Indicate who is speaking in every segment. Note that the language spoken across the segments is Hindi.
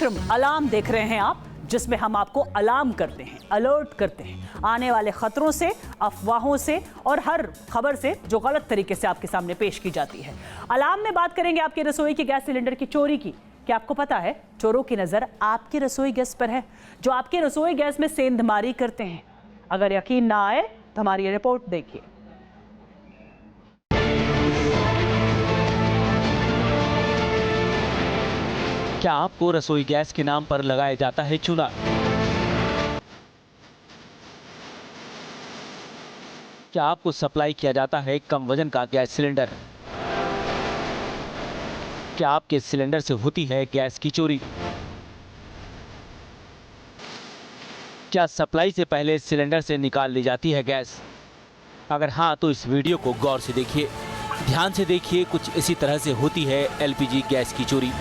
Speaker 1: कार्यक्रम अलार्म देख रहे हैं आप, जिसमें हम आपको अलार्म करते हैं, अलर्ट करते हैं आने वाले खतरों से, अफवाहों से और हर खबर से जो गलत तरीके से आपके सामने पेश की जाती है। अलार्म में बात करेंगे आपके रसोई के गैस सिलेंडर की चोरी की। क्या आपको पता है चोरों की नजर आपकी रसोई गैस पर है, जो आपकी रसोई गैस में सेंधमारी करते हैं? अगर यकीन ना आए तो हमारी रिपोर्ट देखिए।
Speaker 2: क्या आपको रसोई गैस के नाम पर लगाया जाता है चूना? क्या आपको सप्लाई किया जाता है कम वजन का गैस सिलेंडर? क्या आपके सिलेंडर से होती है गैस की चोरी? क्या सप्लाई से पहले सिलेंडर से निकाल ली जाती है गैस? अगर हाँ तो इस वीडियो को गौर से देखिए, ध्यान से देखिए। कुछ इसी तरह से होती है एलपीजी गैस की चोरी।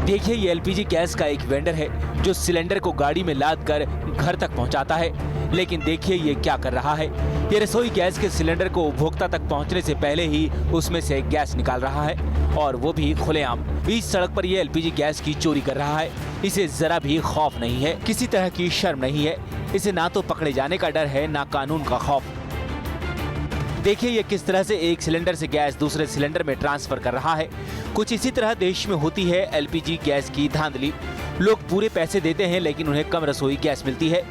Speaker 2: देखिए, ये एलपीजी गैस का एक वेंडर है जो सिलेंडर को गाड़ी में लाद कर घर तक पहुंचाता है। लेकिन देखिए ये क्या कर रहा है। ये रसोई गैस के सिलेंडर को उपभोक्ता तक पहुंचने से पहले ही उसमें से गैस निकाल रहा है, और वो भी खुलेआम बीच सड़क पर ये एलपीजी गैस की चोरी कर रहा है। इसे जरा भी खौफ नहीं है, किसी तरह की शर्म नहीं है। इसे ना तो पकड़े जाने का डर है, ना कानून का खौफ। देखिए ये किस तरह से एक सिलेंडर से गैस दूसरे सिलेंडर में ट्रांसफर कर रहा है। कुछ इसी तरह देश में होती है एलपीजी गैस की धांधली। लोग पूरे पैसे देते हैं लेकिन उन्हें कम रसोई गैस मिलती है।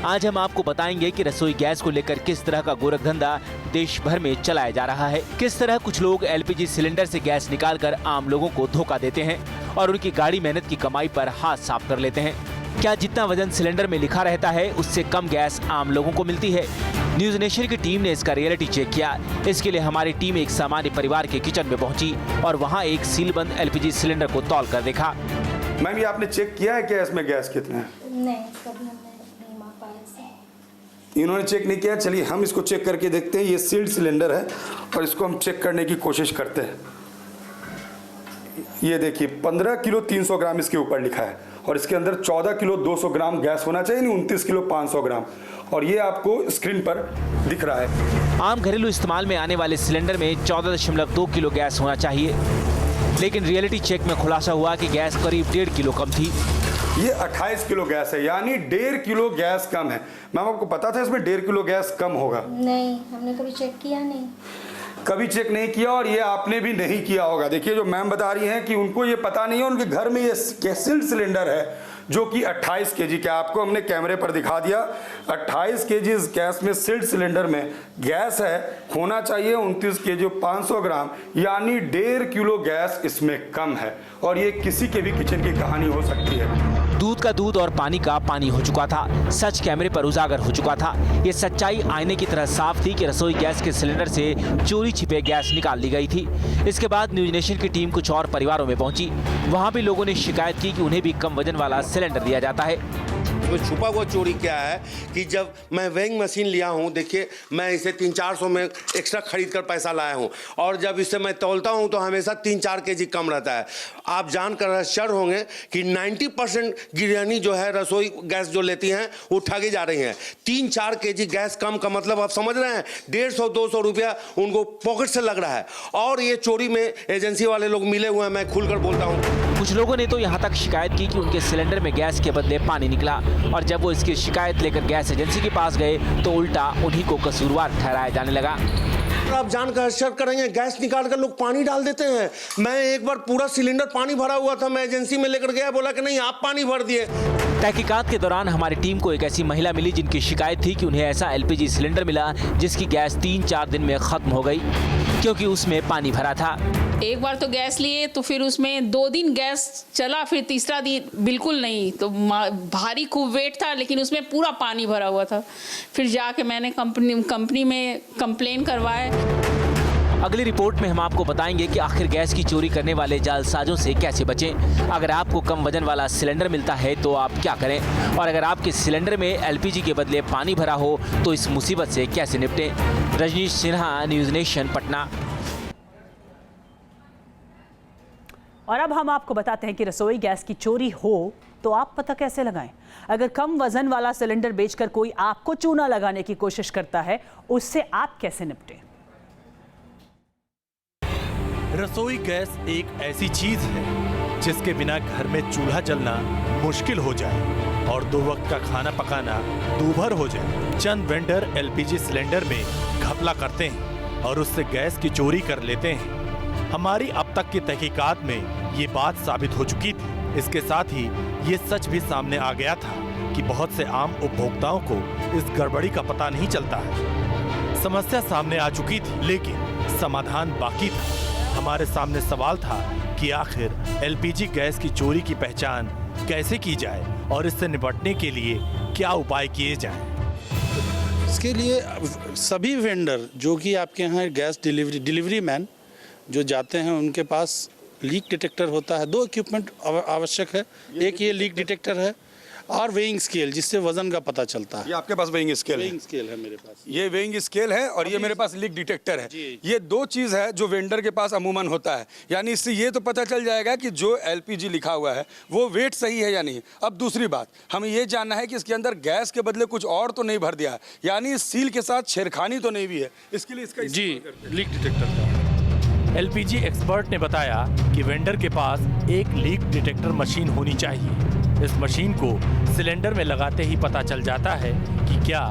Speaker 2: आज हम आपको बताएंगे कि रसोई गैस को लेकर किस तरह का गोरख धंधा देश भर में चलाया जा रहा है। किस तरह कुछ लोग एलपीजी सिलेंडर से गैस निकालकर आम लोगों को धोखा देते हैं और उनकी गाढ़ी मेहनत की कमाई पर हाथ साफ कर लेते हैं। क्या जितना वजन सिलेंडर में लिखा रहता है उससे कम गैस आम लोगों को मिलती है? न्यूज नेशन की टीम ने इसका रियलिटी चेक किया। इसके लिए हमारी टीम एक सामान्य परिवार के किचन में पहुंची और वहां एक सीलबंद एलपीजी सिलेंडर को तौल कर देखा।
Speaker 3: मैम ये आपने चेक किया है क्या इसमें गैस कितने हैं?
Speaker 4: नहीं, कभी हमने नहीं मापा ऐसे।
Speaker 3: इन्होंने चेक नहीं किया। चलिए हम इसको चेक करके देखते हैं। ये सील्ड सिलेंडर है और इसको हम चेक करने की कोशिश करते हैं। ये देखिए 15 किलो 300 ग्राम इसके ऊपर लिखा है और इसके अंदर 14 किलो 200 ग्राम गैस होना चाहिए, नहीं 29 किलो 500 ग्राम, और ये आपको स्क्रीन पर दिख रहा है।
Speaker 2: आम घरेलू इस्तेमाल में आने वाले सिलेंडर में 14.2 किलो गैस होना चाहिए, लेकिन रियलिटी चेक में खुलासा हुआ कि गैस करीब 1.5 किलो कम थी।
Speaker 3: ये 28 किलो गैस है, यानी 1.5 किलो गैस कम है। मैम आपको पता था इसमें 1.5 किलो गैस कम होगा?
Speaker 4: नहीं, हमने कभी चेक किया नहीं।
Speaker 3: कभी चेक नहीं किया और ये आपने भी नहीं किया होगा। देखिए जो मैम बता रही हैं कि उनको ये पता नहीं है, उनके घर में ये सील्ड सिलेंडर है जो कि 28 केजी का, आपको हमने कैमरे पर दिखा दिया। 28 केजी इस गैस में सील्ड सिलेंडर में गैस है, होना चाहिए 29 केजी 500 ग्राम, यानी 1.5 किलो गैस इसमें कम है। और ये किसी के भी किचन की कहानी हो सकती है।
Speaker 2: दूध का दूध और पानी का पानी हो चुका था। सच कैमरे पर उजागर हो चुका था। ये सच्चाई आईने की तरह साफ थी कि रसोई गैस के सिलेंडर से चोरी छिपे गैस निकाल ली गई थी। इसके बाद न्यूज नेशन की टीम कुछ और परिवारों में पहुंची। वहां भी लोगों ने शिकायत की कि उन्हें भी कम वजन वाला सिलेंडर दिया जाता है।
Speaker 5: तो छुपा हुआ चोरी क्या है कि जब मैं वेइंग मशीन लिया हूं, देखिए मैं इसे 300-400 में एक्स्ट्रा खरीद कर पैसा लाया हूं, और जब इसे मैं तौलता हूं तो हमेशा 3-4 केजी कम रहता है। आप जानकर आश्चर्य होंगे कि 90% गृहिणी जो है रसोई गैस जो लेती हैं वो ठगी जा रही हैं। 3-4 केजी गैस कम का मतलब आप समझ रहे हैं, 150-200 रुपया उनको पॉकेट से लग रहा है। और ये चोरी में एजेंसी वाले लोग मिले हुए हैं, मैं खुलकर बोलता हूँ।
Speaker 2: कुछ लोगों ने तो यहाँ तक शिकायत की कि उनके सिलेंडर में गैस के बदले पानी निकला, और जब वो इसकी शिकायत लेकर गैस एजेंसी के पास गए तो उल्टा उन्हीं को कसूरवार ठहराया जाने लगा।
Speaker 5: आप जानकर आश्चर्य करेंगे, गैस निकाल कर लोग पानी डाल देते हैं। मैं एक बार पूरा सिलेंडर पानी भरा हुआ था, मैं एजेंसी में लेकर गया, बोला कि नहीं आप पानी भर दिए।
Speaker 2: तहकीकात के दौरान हमारी टीम को एक ऐसी महिला मिली जिनकी शिकायत थी कि उन्हें ऐसा एलपीजी सिलेंडर मिला जिसकी गैस 3-4 दिन में खत्म हो गई क्योंकि उसमें पानी भरा था।
Speaker 6: एक बार तो गैस लिए तो फिर उसमें 2 दिन गैस चला, फिर तीसरा दिन बिल्कुल नहीं, तो भारी खूब वेट था लेकिन उसमें पूरा पानी भरा हुआ था। फिर जाके मैंने कंपनी में कंप्लेन करवाए।
Speaker 2: अगली रिपोर्ट में हम आपको बताएंगे कि आखिर गैस की चोरी करने वाले जालसाजों से कैसे बचें। अगर आपको कम वजन वाला सिलेंडर मिलता है तो आप क्या करें, और अगर आपके सिलेंडर में एलपीजी के बदले पानी भरा हो तो इस मुसीबत से कैसे निपटें। Rajnish Sinha, news nation, Patna.
Speaker 1: और अब हम आपको बताते हैं कि रसोई गैस की चोरी हो तो आप पता कैसे लगाएं। अगर कम वजन वाला सिलेंडर बेचकर कोई आपको चूना लगाने की कोशिश करता है, उससे आप कैसे निपटें।
Speaker 7: रसोई गैस एक ऐसी चीज है जिसके बिना घर में चूल्हा जलना मुश्किल हो जाए और 2 वक्त का खाना पकाना दूभर हो जाए। चंद वेंडर एलपीजी सिलेंडर में घपला करते हैं और उससे गैस की चोरी कर लेते हैं। हमारी अब तक की तहकीकात में ये बात साबित हो चुकी थी। इसके साथ ही ये सच भी सामने आ गया था कि बहुत से आम उपभोक्ताओं को इस गड़बड़ी का पता नहीं चलता है। समस्या सामने आ चुकी थी, लेकिन समाधान बाकी था। हमारे सामने सवाल था कि आखिर एलपीजी गैस की चोरी की पहचान कैसे की जाए और इससे निपटने के लिए क्या उपाय किए जाएं।
Speaker 8: इसके लिए सभी वेंडर जो कि आपके यहाँ गैस डिलीवरी मैन जो जाते हैं, उनके पास लीक डिटेक्टर होता है। 2 इक्विपमेंट आवश्यक है। एक ये लीक डिटेक्टर है और वेइंग स्केल, जिससे वजन का पता चलता है।
Speaker 3: ये आपके पास वेइंग स्केल है?
Speaker 8: वेइंग स्केल है मेरे पास।
Speaker 3: ये वेइंग स्केल है और ये मेरे पास लीक डिटेक्टर है। ये 2 चीज़ है जो वेंडर के पास अमूमन होता है। यानी इससे ये तो पता चल जाएगा कि जो एलपीजी लिखा हुआ है वो वेट सही है या नहीं। अब दूसरी बात, हमें ये जानना है कि इसके अंदर गैस के बदले कुछ और तो नहीं भर दिया है, यानी इस सील के साथ छेड़खानी तो नहीं भी है। इसके लिए इसका
Speaker 8: जी लीक डिटेक्टर का
Speaker 7: एलपीजी एक्सपर्ट ने बताया कि वेंडर के पास एक लीक डिटेक्टर मशीन होनी चाहिए। इस मशीन को सिलेंडर में लगाते ही पता चल जाता है कि क्या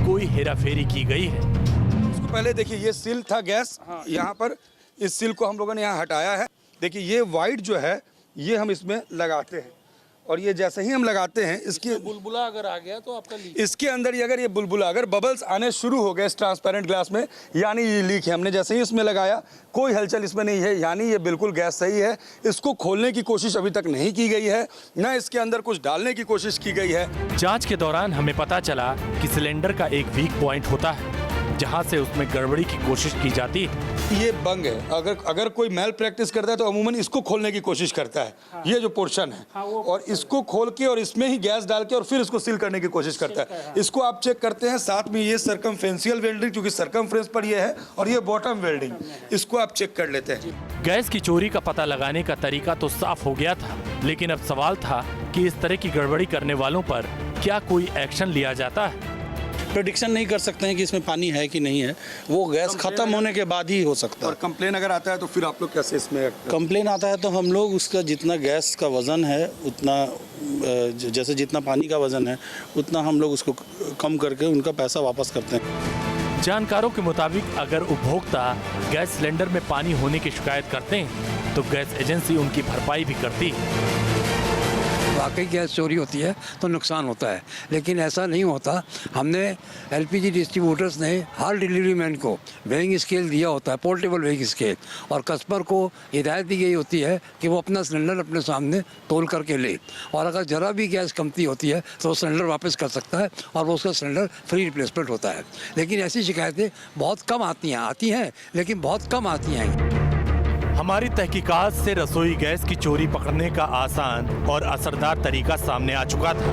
Speaker 7: कोई हेराफेरी की गई है।
Speaker 3: इसको पहले देखिए, ये सील था गैस, यहाँ पर इस सील को हम लोगों ने यहाँ हटाया है। देखिए ये वाइट जो है ये हम इसमें लगाते हैं और ये जैसे ही हम लगाते हैं इसके
Speaker 8: बुलबुला अगर आ गया तो आपका लीक,
Speaker 3: इसके अंदर ये अगर ये बुलबुला अगर बबल्स आने शुरू हो गए इस ट्रांसपेरेंट ग्लास में, यानी ये लीक है। हमने जैसे ही इसमें लगाया कोई हलचल इसमें नहीं है, यानी ये बिल्कुल गैस सही है। इसको खोलने की कोशिश अभी तक नहीं की गई है, न इसके अंदर कुछ डालने की कोशिश की गई है।
Speaker 7: जांच के दौरान हमें पता चला कि सिलेंडर का एक वीक पॉइंट होता है जहां से उसमें गड़बड़ी की कोशिश की जाती है।
Speaker 3: ये बंग है। अगर कोई मैल प्रैक्टिस करता है तो अमूमन इसको खोलने की कोशिश करता है। ये जो पोर्शन है और इसको खोल के और इसमें ही गैस डाल के और फिर इसको सील करने की कोशिश करता है। इसको आप चेक करते हैं। साथ में ये सर्कमफेरेंशियल वेल्डिंग, क्योंकि सर्कमफ्रेंस पर ये है, और ये बॉटम वेल्डिंग, इसको आप चेक कर लेते हैं।
Speaker 7: गैस की चोरी का पता लगाने का तरीका तो साफ हो गया था, लेकिन अब सवाल था कि इस तरह की गड़बड़ी करने वालों पर क्या कोई एक्शन लिया जाता है।
Speaker 8: प्रेडिक्शन नहीं कर सकते हैं कि इसमें पानी है कि नहीं है, वो गैस खत्म होने के बाद ही हो सकता है।
Speaker 3: और कंप्लेन अगर आता है तो फिर आप लोग कैसे इसमें
Speaker 8: कंप्लेन आता है तो हम लोग उसका जितना गैस का वज़न है उतना, जैसे जितना पानी का वज़न है उतना हम लोग उसको कम करके उनका पैसा वापस करते हैं।
Speaker 7: जानकारों के मुताबिक अगर उपभोक्ता गैस सिलेंडर में पानी होने की शिकायत करते हैं तो गैस एजेंसी उनकी भरपाई भी करती है।
Speaker 9: वाकई गैस चोरी होती है तो नुकसान होता है, लेकिन ऐसा नहीं होता। हमने एलपीजी डिस्ट्रीब्यूटर्स ने हर डिलीवरी मैन को वेइंग स्केल दिया होता है, पोर्टेबल वेइंग स्केल, और कस्टमर को हिदायत दी गई होती है कि वो अपना सिलेंडर अपने सामने तोल करके ले, और अगर ज़रा भी गैस कमती होती है तो वो सिलेंडर वापस कर सकता है और वो उसका सिलेंडर फ्री रिप्लेसमेंट होता है। लेकिन ऐसी शिकायतें बहुत कम आती हैं लेकिन बहुत कम आती हैं।
Speaker 7: हमारी तहकीकात से रसोई गैस की चोरी पकड़ने का आसान और असरदार तरीका सामने आ चुका था।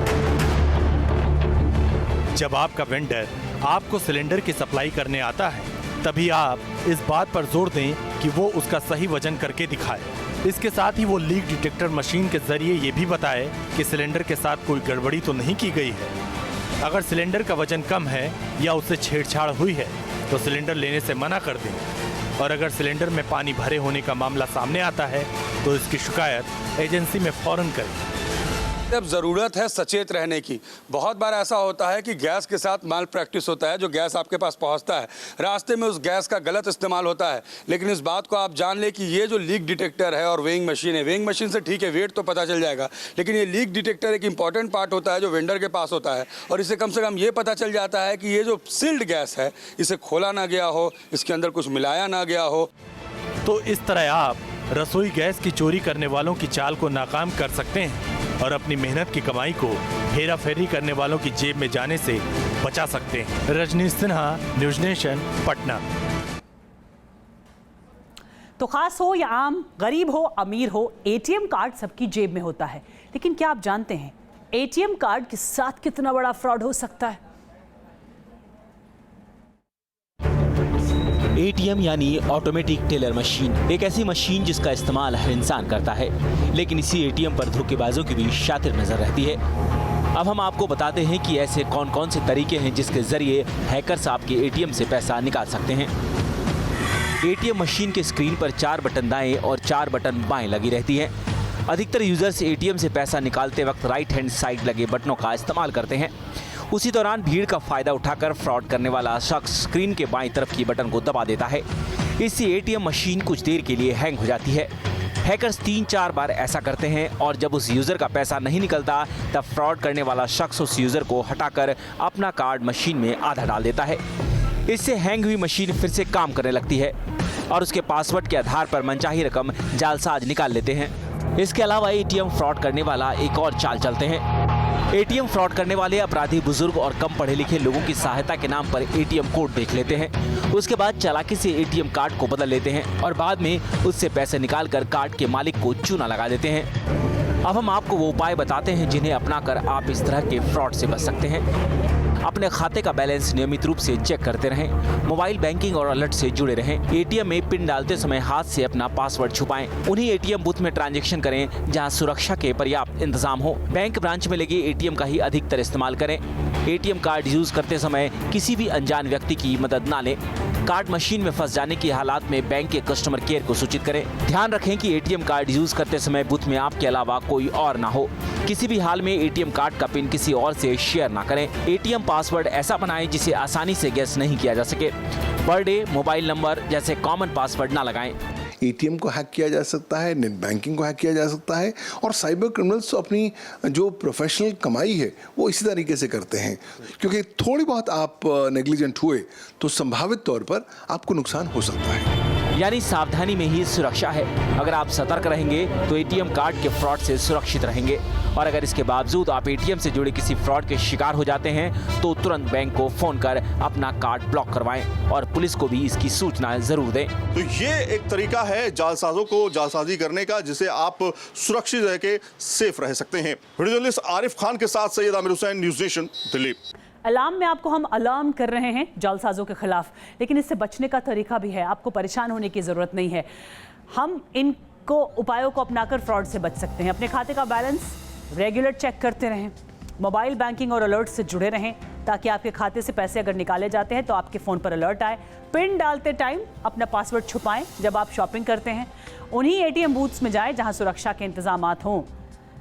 Speaker 7: जब आपका वेंडर आपको सिलेंडर की सप्लाई करने आता है, तभी आप इस बात पर जोर दें कि वो उसका सही वजन करके दिखाए। इसके साथ ही वो लीक डिटेक्टर मशीन के जरिए ये भी बताए कि सिलेंडर के साथ कोई गड़बड़ी तो नहीं की गई है। अगर सिलेंडर का वजन कम है या उससे छेड़छाड़ हुई है तो सिलेंडर लेने से मना कर दें, और अगर सिलेंडर में पानी भरे होने का मामला सामने आता है तो इसकी शिकायत एजेंसी में फौरन करें।
Speaker 3: अब ज़रूरत है सचेत रहने की। बहुत बार ऐसा होता है कि गैस के साथ माल प्रैक्टिस होता है। जो गैस आपके पास पहुंचता है, रास्ते में उस गैस का गलत इस्तेमाल होता है। लेकिन इस बात को आप जान लें कि ये जो लीक डिटेक्टर है और वेइंग मशीन है, वेइंग मशीन से ठीक है वेट तो पता चल जाएगा, लेकिन ये लीक डिटेक्टर एक इंपॉर्टेंट पार्ट होता है जो वेंडर के पास होता है, और इससे कम से कम ये पता चल जाता है कि ये जो सील्ड गैस है इसे खोला ना गया हो, इसके अंदर कुछ मिलाया ना गया हो।
Speaker 7: तो इस तरह आप रसोई गैस की चोरी करने वालों की चाल को नाकाम कर सकते हैं और अपनी मेहनत की कमाई को हेरा फेरी करने वालों की जेब में जाने से बचा सकते हैं। Rajnish Sinha, news nation, Patna.
Speaker 1: तो खास हो या आम, गरीब हो अमीर हो, एटीएम कार्ड सबकी जेब में होता है। लेकिन क्या आप जानते हैं एटीएम कार्ड के साथ कितना बड़ा फ्रॉड हो सकता है?
Speaker 2: एटीएम यानी ऑटोमेटिक टेलर मशीन, एक ऐसी मशीन जिसका इस्तेमाल हर इंसान करता है, लेकिन इसी एटीएम पर धोखेबाजों की भी शातिर नजर रहती है। अब हम आपको बताते हैं कि ऐसे कौन कौन से तरीके हैं जिसके जरिए हैकर्स आपके एटीएम से पैसा निकाल सकते हैं। एटीएम मशीन के स्क्रीन पर 4 बटन दाएं और 4 बटन बाएं लगी रहती हैं। अधिकतर यूजर्स एटीएम से पैसा निकालते वक्त राइट हैंड साइड लगे बटनों का इस्तेमाल करते हैं। उसी दौरान भीड़ का फायदा उठाकर फ्रॉड करने वाला शख्स स्क्रीन के बाईं तरफ की बटन को दबा देता है। इससे एटीएम मशीन कुछ देर के लिए हैंग हो जाती है। हैकर्स 3-4 बार ऐसा करते हैं और जब उस यूज़र का पैसा नहीं निकलता तब फ्रॉड करने वाला शख्स उस यूज़र को हटाकर अपना कार्ड मशीन में आधा डाल देता है। इससे हैंग हुई मशीन फिर से काम करने लगती है और उसके पासवर्ड के आधार पर मनचाही रकम जालसाज निकाल लेते हैं। इसके अलावा एटीएम फ्रॉड करने वाला एक और चाल चलते हैं। एटीएम फ्रॉड करने वाले अपराधी बुजुर्ग और कम पढ़े लिखे लोगों की सहायता के नाम पर एटीएम कोड देख लेते हैं। उसके बाद चालाकी से एटीएम कार्ड को बदल लेते हैं और बाद में उससे पैसे निकालकर कार्ड के मालिक को चूना लगा देते हैं। अब हम आपको वो उपाय बताते हैं जिन्हें अपनाकर आप इस तरह के फ्रॉड से बच सकते हैं। अपने खाते का बैलेंस नियमित रूप से चेक करते रहें। मोबाइल बैंकिंग और अलर्ट से जुड़े रहें। एटीएम में पिन डालते समय हाथ से अपना पासवर्ड छुपाएं। उन्हीं एटीएम बूथ में ट्रांजैक्शन करें जहां सुरक्षा के पर्याप्त इंतजाम हो। बैंक ब्रांच में लगे एटीएम का ही अधिकतर इस्तेमाल करें। एटीएम कार्ड यूज करते समय किसी भी अनजान व्यक्ति की मदद ना लें। कार्ड मशीन में फंस जाने की हालात में बैंक के कस्टमर केयर को सूचित करें। ध्यान रखें कि एटीएम कार्ड यूज करते समय बूथ में आपके अलावा कोई और ना हो। किसी भी हाल में एटीएम कार्ड का पिन किसी और से शेयर ना करें। एटीएम पासवर्ड ऐसा बनाएं जिसे आसानी से गेस नहीं किया जा सके। बर्थडे, मोबाइल नंबर जैसे कॉमन पासवर्ड ना लगाएं।
Speaker 10: एटीएम को हैक किया जा सकता है, नेट बैंकिंग को हैक किया जा सकता है और साइबर क्रिमिनल्स अपनी जो प्रोफेशनल कमाई है वो इसी तरीके से करते हैं, क्योंकि थोड़ी बहुत आप नेग्लिजेंट हुए तो संभावित तौर पर आपको नुकसान हो सकता है।
Speaker 2: यानी सावधानी में ही सुरक्षा है। अगर आप सतर्क रहेंगे तो एटीएम कार्ड के फ्रॉड से सुरक्षित रहेंगे और अगर इसके बावजूद आप एटीएम से जुड़े किसी फ्रॉड के शिकार हो जाते हैं तो तुरंत बैंक को फोन कर अपना कार्ड ब्लॉक करवाएं और पुलिस को भी इसकी सूचना जरूर दें।
Speaker 11: तो ये एक तरीका है जालसाजों को जालसाजी करने का, जिसे आप सुरक्षित रह के सेफ रह सकते हैं। वीडियो जर्नलिस्ट आरिफ खान के साथ Syed Aamir Hussain, news nation, Delhi.
Speaker 1: Alarm में आपको हम अलार्म कर रहे हैं जालसाजों के खिलाफ, लेकिन इससे बचने का तरीका भी है। आपको परेशान होने की ज़रूरत नहीं है। हम इनको उपायों को अपनाकर फ्रॉड से बच सकते हैं। अपने खाते का बैलेंस रेगुलर चेक करते रहें। मोबाइल बैंकिंग और अलर्ट से जुड़े रहें ताकि आपके खाते से पैसे अगर निकाले जाते हैं तो आपके फ़ोन पर अलर्ट आए। पिन डालते टाइम अपना पासवर्ड छुपाएं। जब आप शॉपिंग करते हैं उन्हीं एटीएम बूथ्स में जाएं जहां सुरक्षा के इंतजामात हों।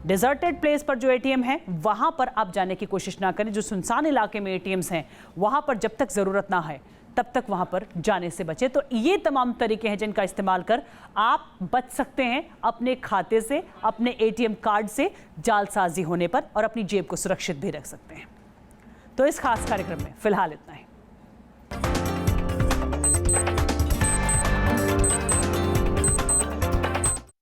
Speaker 1: डिजर्टेड प्लेस पर जो एटीएम है वहां पर आप जाने की कोशिश ना करें। जो सुनसान इलाके में एटीएम्स हैं वहां पर जब तक ज़रूरत ना है तब तक वहां पर जाने से बचें। तो ये तमाम तरीके हैं जिनका इस्तेमाल कर आप बच सकते हैं अपने खाते से, अपने एटीएम कार्ड से जालसाजी होने पर, और अपनी जेब को सुरक्षित भी रख सकते हैं। तो इस खास कार्यक्रम में फिलहाल इतना ही।